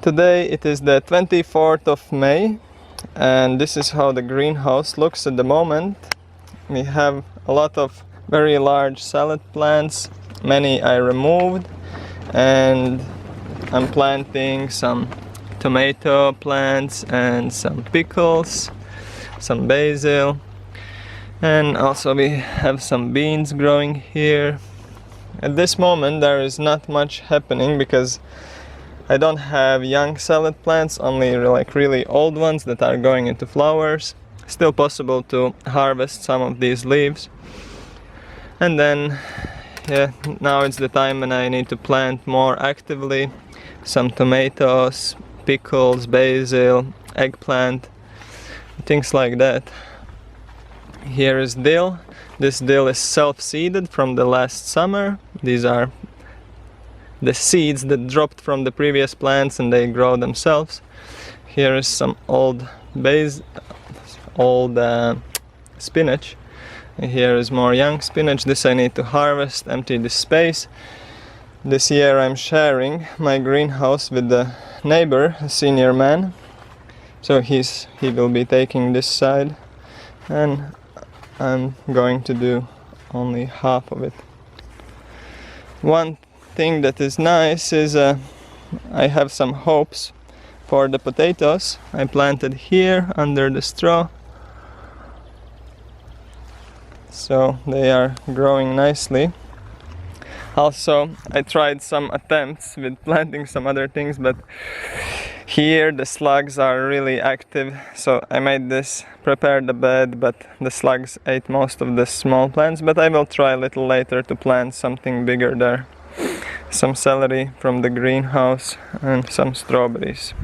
Today it is the 24th of May and this is how the greenhouse looks at the moment. We have a lot of very large salad plants, many I removed, and I'm planting some tomato plants and some pickles, some basil, and also we have some beans growing here. At this moment there is not much happening because I don't have young salad plants, only like really old ones that are going into flowers. Still possible to harvest some of these leaves. And then, yeah, now it's the time when I need to plant more actively. Some tomatoes, pickles, basil, eggplant, things like that. Here is dill. This dill is self-seeded from the last summer. These are the seeds that dropped from the previous plants and they grow themselves. Here is some old spinach. And here is more young spinach. This I need to harvest, empty this space. This year I'm sharing my greenhouse with the neighbor, a senior man. So he will be taking this side and I'm going to do only half of it. One thing that is nice is I have some hopes for the potatoes I planted here under the straw, so they are growing nicely. Also, I tried some attempts with planting some other things, but here the slugs are really active, so I made this, prepared the bed, but the slugs ate most of the small plants. But I will try a little later to plant something bigger there. Some celery from the greenhouse and some strawberries.